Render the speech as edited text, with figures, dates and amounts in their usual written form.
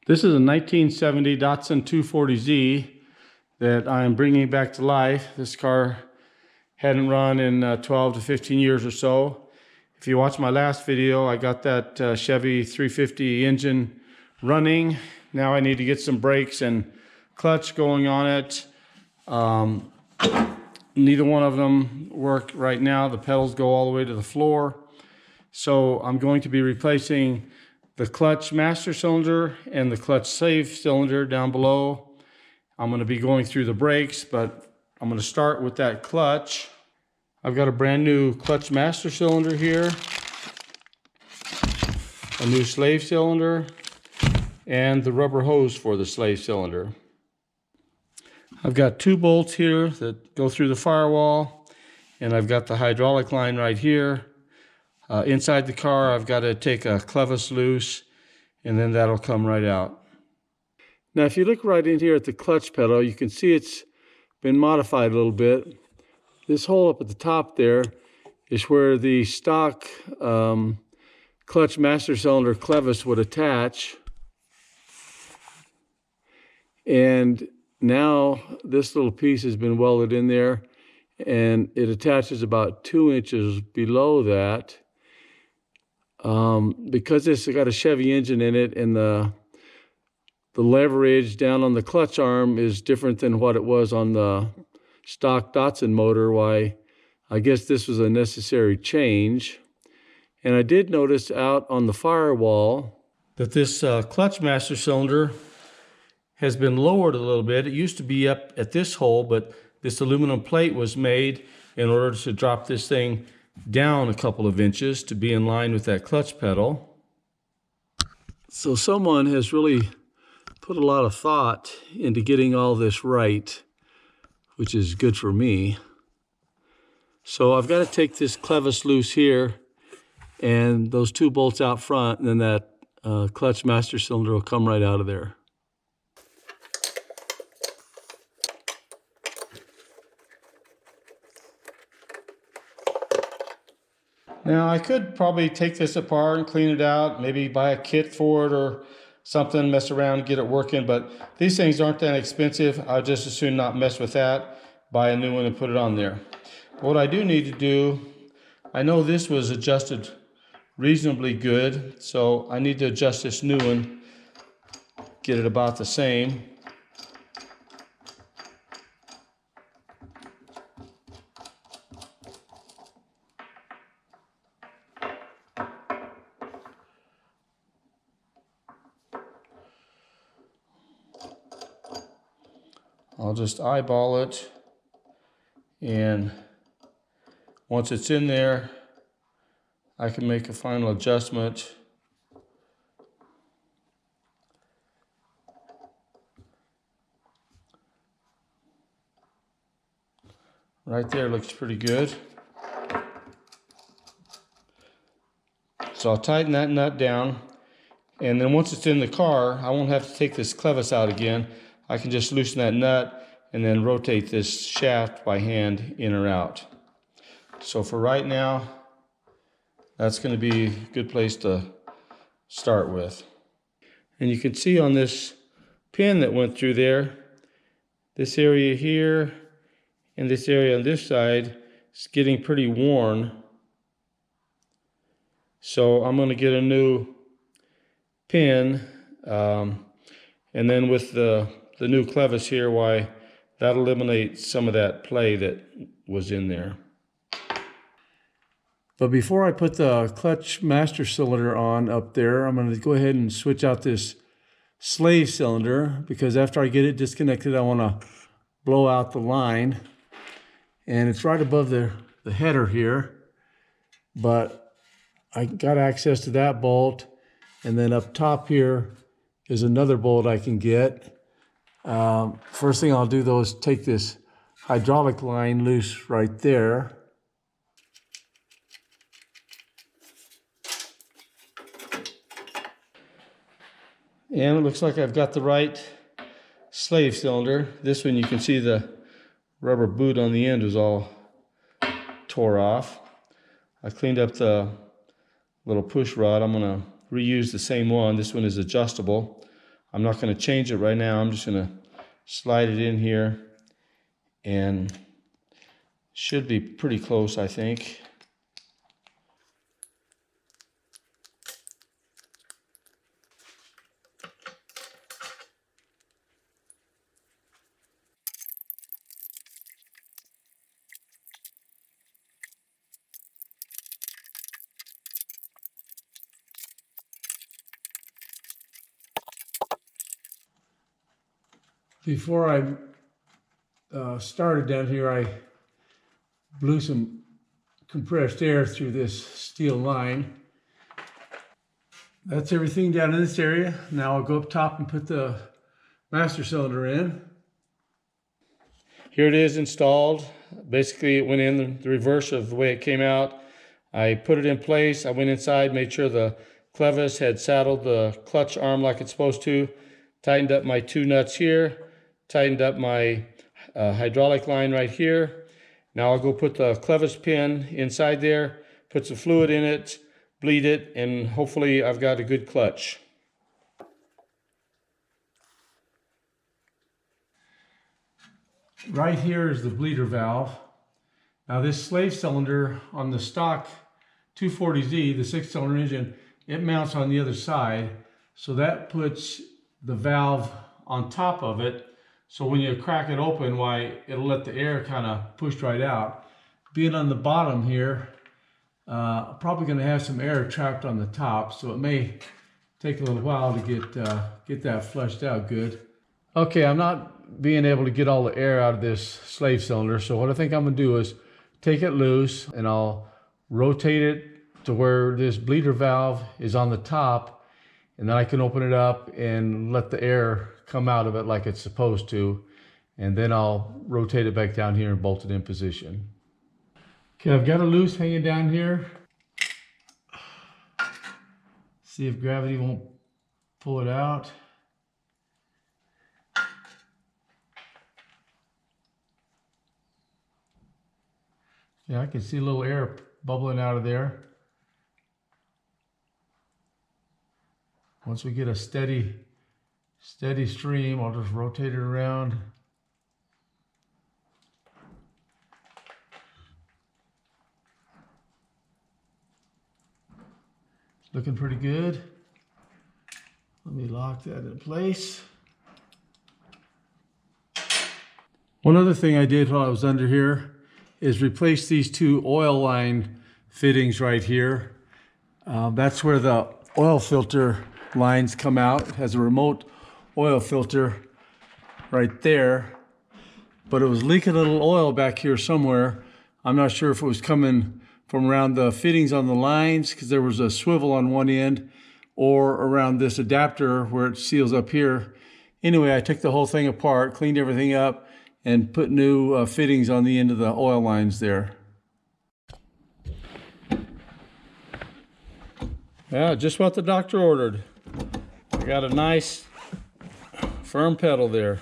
This is a 1970 Datsun 240Z that I'm bringing back to life. This car hadn't run in 12 to 15 years or so. If you watch my last video, I got that Chevy 350 engine running. Now I need to get some brakes and clutch going on it. Neither one of them work right now. The pedals go all the way to the floor. So I'm going to be replacing the clutch master cylinder and the clutch slave cylinder down below. I'm going to be going through the brakes, but I'm going to start with that clutch. I've got a brand new clutch master cylinder here, a new slave cylinder, and the rubber hose for the slave cylinder. I've got two bolts here that go through the firewall, and I've got the hydraulic line right here. Inside the car, I've got to take a clevis loose, and then that'll come right out. Now, if you look right in here at the clutch pedal, you can see it's been modified a little bit. This hole up at the top there is where the stock clutch master cylinder clevis would attach. And now this little piece has been welded in there, and it attaches about 2 inches below that. Because it's got a Chevy engine in it, and the leverage down on the clutch arm is different than what it was on the stock Datsun motor, why I guess this was a necessary change. And I did notice out on the firewall that this clutch master cylinder has been lowered a little bit. It used to be up at this hole, but this aluminum plate was made in order to drop this thing down a couple of inches to be in line with that clutch pedal. So someone has really put a lot of thought into getting all this right, which is good for me. So I've got to take this clevis loose here and those two bolts out front, and then that clutch master cylinder will come right out of there. Now, I could probably take this apart and clean it out, maybe buy a kit for it or something, mess around and get it working, but these things aren't that expensive. I'll just as soon not mess with that, buy a new one and put it on there. But what I do need to do, I know this was adjusted reasonably good, so I need to adjust this new one, get it about the same. I'll just eyeball it, and once it's in there, I can make a final adjustment. Right there looks pretty good. So I'll tighten that nut down, and then once it's in the car, I won't have to take this clevis out again. I can just loosen that nut and then rotate this shaft by hand in or out. So for right now, that's going to be a good place to start with. And you can see on this pin that went through there, this area here and this area on this side is getting pretty worn. So I'm going to get a new pin, and then with the new clevis here, why that eliminates some of that play that was in there. But before I put the clutch master cylinder on up there, I'm going to go ahead and switch out this slave cylinder, because after I get it disconnected, I want to blow out the line. And it's right above the header here, but I got access to that bolt, and then up top here is another bolt I can get. First thing I'll do though is take this hydraulic line loose right there. And it looks like I've got the right slave cylinder. This one, you can see the rubber boot on the end was all tore off. I cleaned up the little push rod. I'm going to reuse the same one. This one is adjustable. I'm not going to change it right now. I'm just going to slide it in here, and should be pretty close, I think. Before I started down here, I blew some compressed air through this steel line. That's everything down in this area. Now I'll go up top and put the master cylinder in. Here it is installed. Basically, it went in the reverse of the way it came out. I put it in place. I went inside, made sure the clevis had saddled the clutch arm like it's supposed to, tightened up my 2 nuts here, tightened up my hydraulic line right here. Now I'll go put the clevis pin inside there, put some fluid in it, bleed it, and hopefully I've got a good clutch. Right here is the bleeder valve. Now this slave cylinder on the stock 240Z, the 6-cylinder engine, it mounts on the other side. So that puts the valve on top of it. So when you crack it open, why, it'll let the air kind of push right out. Being on the bottom here, probably going to have some air trapped on the top, so it may take a little while to get that flushed out good. Okay, I'm not being able to get all the air out of this slave cylinder, so what I think I'm going to do is take it loose and I'll rotate it to where this bleeder valve is on the top, and then I can open it up and let the air come out of it like it's supposed to, and then I'll rotate it back down here and bolt it in position. Okay, I've got it loose hanging down here. See if gravity won't pull it out. Yeah, I can see a little air bubbling out of there. Once we get a steady stream, I'll just rotate it around. It's looking pretty good. Let me lock that in place. One other thing I did while I was under here is replace these 2 oil line fittings right here. That's where the oil filter lines come out. It has a remote oil filter right there, but it was leaking a little oil back here somewhere. I'm not sure if it was coming from around the fittings on the lines, because there was a swivel on one end, or around this adapter where it seals up here. Anyway, I took the whole thing apart, cleaned everything up, and put new fittings on the end of the oil lines there. Yeah, just what the doctor ordered. I got a nice firm pedal there.